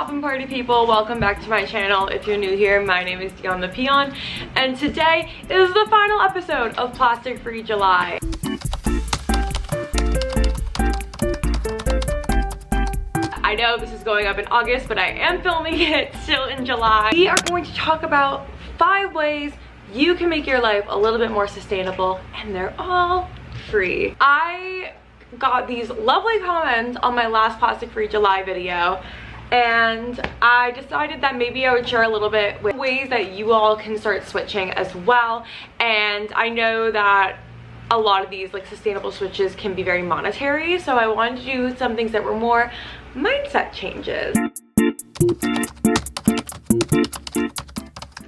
poppin' party people, welcome back to my channel. If you're new here, my name is Dion the Peon, and today is the final episode of Plastic Free July. I know this is going up in August, but I am filming it still in July. We are going to talk about 5 ways you can make your life a little bit more sustainable, and they're all free. I got these lovely comments on my last Plastic Free July video, and I decided that maybe I would share a little bit with ways that you all can start switching as well. And I know that a lot of these like sustainable switches can be very monetary, so I wanted to do some things that were more mindset changes.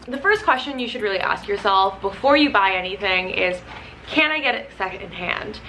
The first question you should really ask yourself before you buy anything is, can I get it secondhand?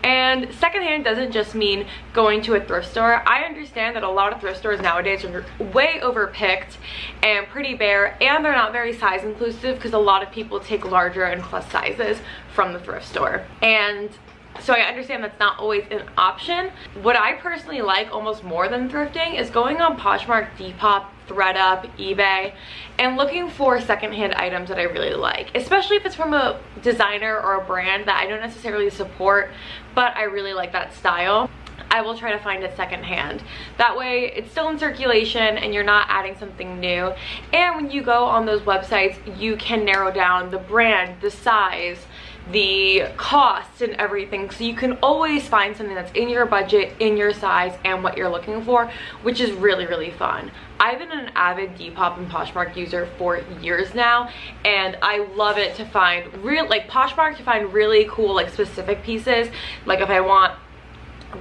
And secondhand doesn't just mean going to a thrift store. I understand that a lot of thrift stores nowadays are way overpicked and pretty bare, and they're not very size inclusive because a lot of people take larger and plus sizes from the thrift store. And so I understand that's not always an option. What I personally like almost more than thrifting is going on Poshmark, Depop, ThredUp, eBay, and looking for secondhand items that I really like, especially if it's from a designer or a brand that I don't necessarily support, but I really like that style. I will try to find it secondhand. That way it's still in circulation and you're not adding something new. And when you go on those websites, you can narrow down the brand, the size, the cost, and everything, so you can always find something that's in your budget, in your size, and what you're looking for, which is really fun. I've been an avid Depop and Poshmark user for years now, and I love it to find Poshmark to find really cool like specific pieces. Like if I want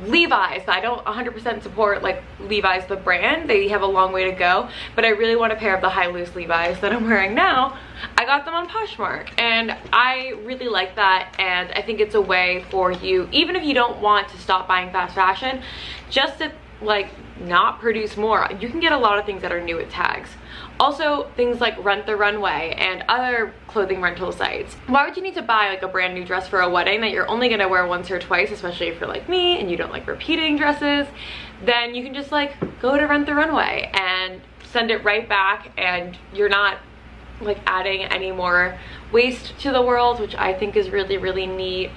Levi's, I don't 100% support like Levi's the brand, they have a long way to go, but I really want a pair of the high loose Levi's that I'm wearing now. I got them on Poshmark and I really like that, and I think it's a way for you, even if you don't want to stop buying fast fashion, just to like not produce more. You can get a lot of things that are new at tags. Also, things like Rent the Runway and other clothing rental sites. Why would you need to buy like a brand new dress for a wedding that you're only gonna wear once or twice, especially if you're like me and you don't like repeating dresses? Then you can just like go to Rent the Runway and send it right back, and you're not like adding any more waste to the world, which I think is really neat.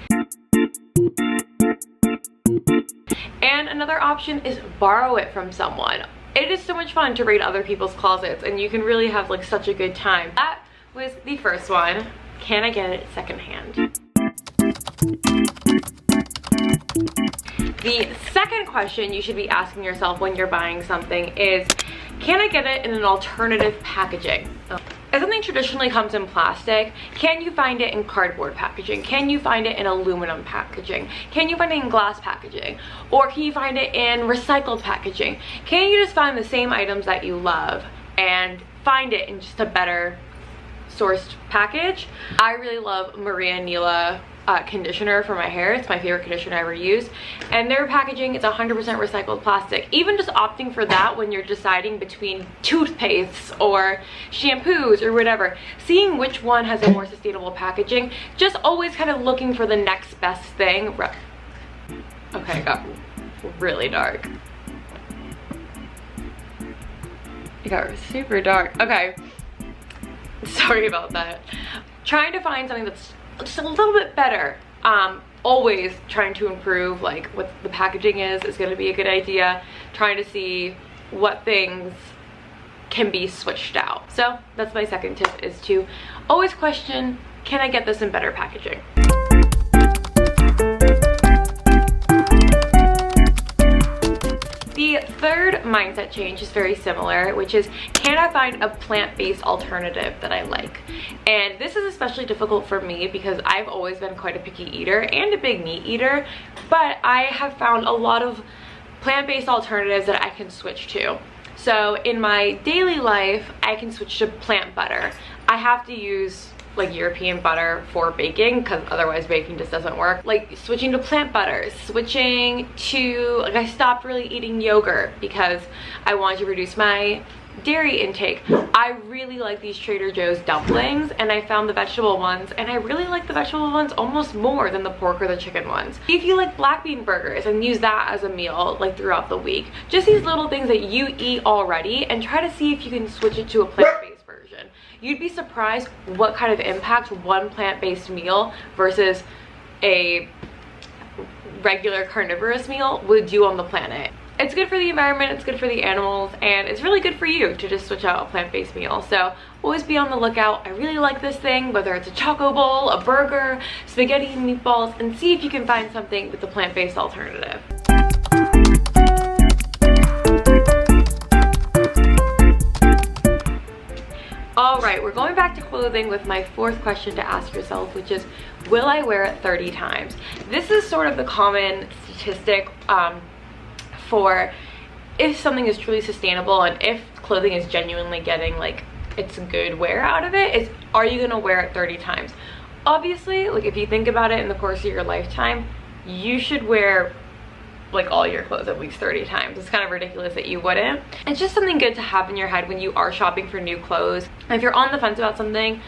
And another option is borrow it from someone. It is so much fun to raid other people's closets, and you can really have like such a good time. That was the first one. Can I get it secondhand? The second question you should be asking yourself when you're buying something is, can I get it in an alternative packaging? If something traditionally comes in plastic, can you find it in cardboard packaging? Can you find it in aluminum packaging? Can you find it in glass packaging? Or can you find it in recycled packaging? Can you just find the same items that you love and find it in just a better sourced package? I really love Maria Nila conditioner for my hair. It's my favorite conditioner I ever used, and their packaging is 100% recycled plastic. Even just opting for that when you're deciding between toothpastes or shampoos or whatever, seeing which one has a more sustainable packaging, just always kind of looking for the next best thing. Okay, it got really dark. It got super dark. Okay, sorry about that. Trying to find something that's just a little bit better. Always trying to improve like what the packaging is going to be a good idea. Trying to see what things can be switched out. So that's my second tip, is to always question, can I get this in better packaging? The third mindset change is very similar, which is, can I find a plant-based alternative that I like? And this is especially difficult for me because I've always been quite a picky eater and a big meat eater, but I have found a lot of plant-based alternatives that I can switch to. So in my daily life, I can switch to plant butter. I have to use like European butter for baking because otherwise baking just doesn't work. Like switching to plant butters, switching to, like I stopped really eating yogurt because I wanted to reduce my dairy intake. I really like these Trader Joe's dumplings, and I found the vegetable ones, and I really like the vegetable ones almost more than the pork or the chicken ones. If you like black bean burgers, and use that as a meal like throughout the week. Just these little things that you eat already, and try to see if you can switch it to a plant-based version. You'd be surprised what kind of impact one plant-based meal versus a regular carnivorous meal would do on the planet. It's good for the environment, it's good for the animals, and it's really good for you to just switch out a plant-based meal. So always be on the lookout. I really like this thing, whether it's a choco bowl, a burger, spaghetti and meatballs, and see if you can find something with a plant-based alternative. Alright, we're going back to clothing with my fourth question to ask yourself, which is, will I wear it 30 times? This is sort of the common statistic for if something is truly sustainable and if clothing is genuinely getting like it's good wear out of it, is are you gonna wear it 30 times? Obviously, like if you think about it in the course of your lifetime, you should wear like all your clothes at least 30 times. It's kind of ridiculous that you wouldn't. It's just something good to have in your head when you are shopping for new clothes. And if you're on the fence about something,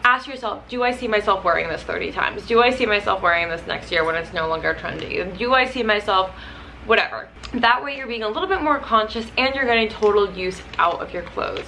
ask yourself, do I see myself wearing this 30 times? Do I see myself wearing this next year when it's no longer trendy? Do I see myself whatever? That way you're being a little bit more conscious and you're getting total use out of your clothes.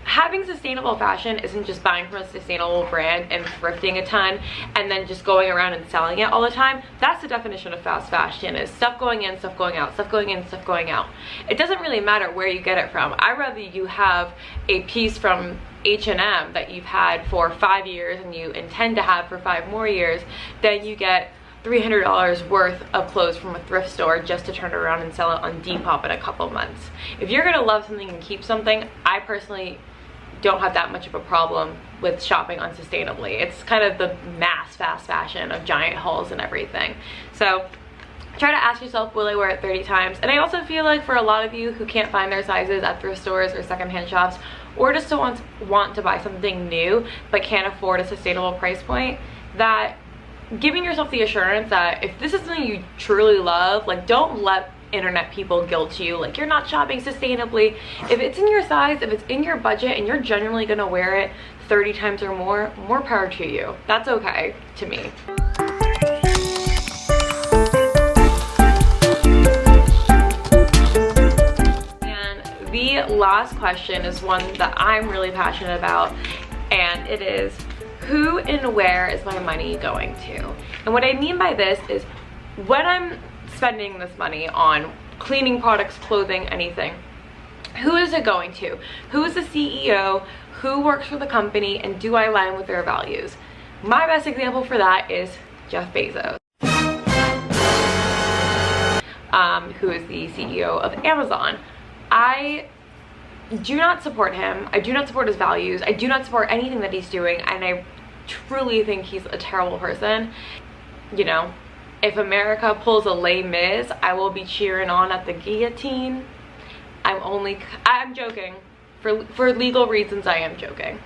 Having sustainable fashion isn't just buying from a sustainable brand and thrifting a ton and then just going around and selling it all the time. That's the definition of fast fashion, is stuff going in, stuff going out, stuff going in, stuff going out. It doesn't really matter where you get it from. I'd rather you have a piece from H&M that you've had for 5 years and you intend to have for 5 more years than you get $300 worth of clothes from a thrift store just to turn it around and sell it on Depop in a couple months. If you're gonna love something and keep something, I personally don't have that much of a problem with shopping unsustainably. It's kind of the mass fast fashion of giant hauls and everything. So try to ask yourself, will I wear it 30 times? And I also feel like for a lot of you who can't find their sizes at thrift stores or secondhand shops, or just want to buy something new but can't afford a sustainable price point, that giving yourself the assurance that if this is something you truly love, like don't let internet people guilt you like you're not shopping sustainably. If it's in your size, if it's in your budget and you're genuinely gonna wear it 30 times or more power to you. That's okay to me. And the last question is one that I'm really passionate about, and it is, who and where is my money going to? And what I mean by this is, when I'm spending this money on cleaning products, clothing, anything, who is it going to? Who is the CEO? Who works for the company? And do I align with their values? My best example for that is Jeff Bezos, who is the CEO of Amazon. I do not support him. I do not support his values. I do not support anything that he's doing, and I truly think he's a terrible person. You know, if America pulls a Les Mis, I will be cheering on at the guillotine. I'm joking. For legal reasons, I am joking.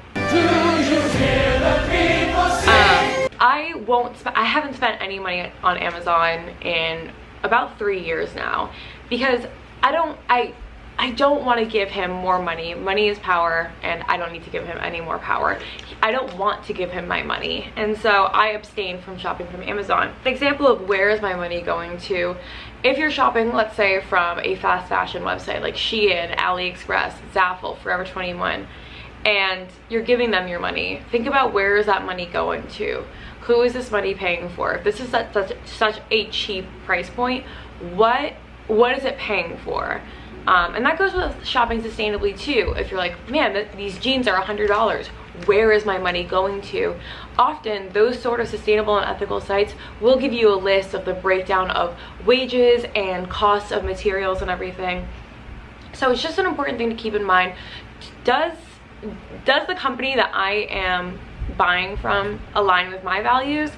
I haven't spent any money on Amazon in about 3 years now, because I don't want to give him more money. Money is power, and I don't need to give him any more power. I don't want to give him my money, and so I abstain from shopping from Amazon. An example of where is my money going to, if you're shopping, let's say, from a fast fashion website like Shein, AliExpress, Zaful, Forever 21, and you're giving them your money, think about where is that money going to? Who is this money paying for? If this is such a cheap price point, what is it paying for? And that goes with shopping sustainably too. If you're like, man, these jeans are $100, where is my money going to? Often those sort of sustainable and ethical sites will give you a list of the breakdown of wages and costs of materials and everything. So it's just an important thing to keep in mind. Does the company that I am buying from align with my values?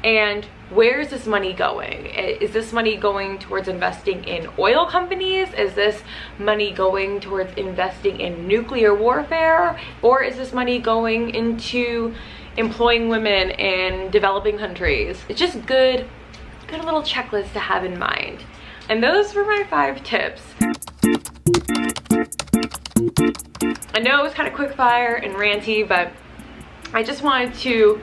And where is this money going? Is this money going towards investing in oil companies? Is this money going towards investing in nuclear warfare? Or is this money going into employing women in developing countries? It's just good little checklist to have in mind. And those were my 5 tips. I know it was kind of quick fire and ranty, but I just wanted to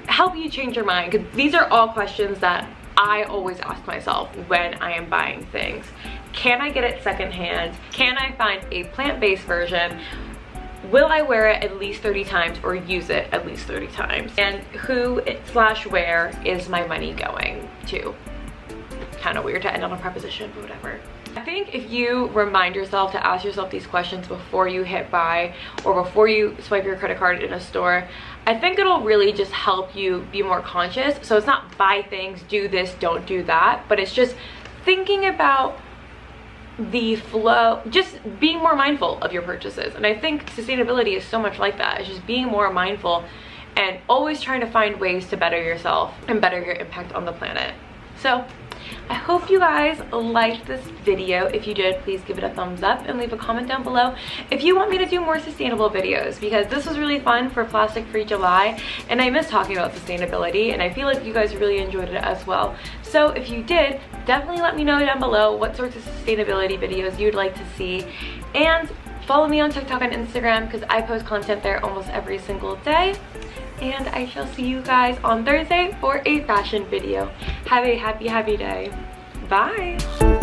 help you change your mind, because these are all questions that I always ask myself when I am buying things. Can I get it secondhand? Can I find a plant-based version? Will I wear it at least 30 times or use it at least 30 times? And who/where is my money going to? Kind of weird to end on a preposition, but whatever. I think if you remind yourself to ask yourself these questions before you hit buy or before you swipe your credit card in a store, I think it'll really just help you be more conscious. So it's not buy things, do this, don't do that, but it's just thinking about the flow, just being more mindful of your purchases. And I think sustainability is so much like that. It's just being more mindful and always trying to find ways to better yourself and better your impact on the planet. So I hope you guys liked this video. If you did, please give it a thumbs up and leave a comment down below if you want me to do more sustainable videos, because this was really fun for Plastic Free July and I miss talking about sustainability, and I feel like you guys really enjoyed it as well. So if you did, definitely let me know down below what sorts of sustainability videos you'd like to see, and follow me on TikTok and Instagram because I post content there almost every single day. And I shall see you guys on Thursday for a fashion video. Have a happy day. Bye.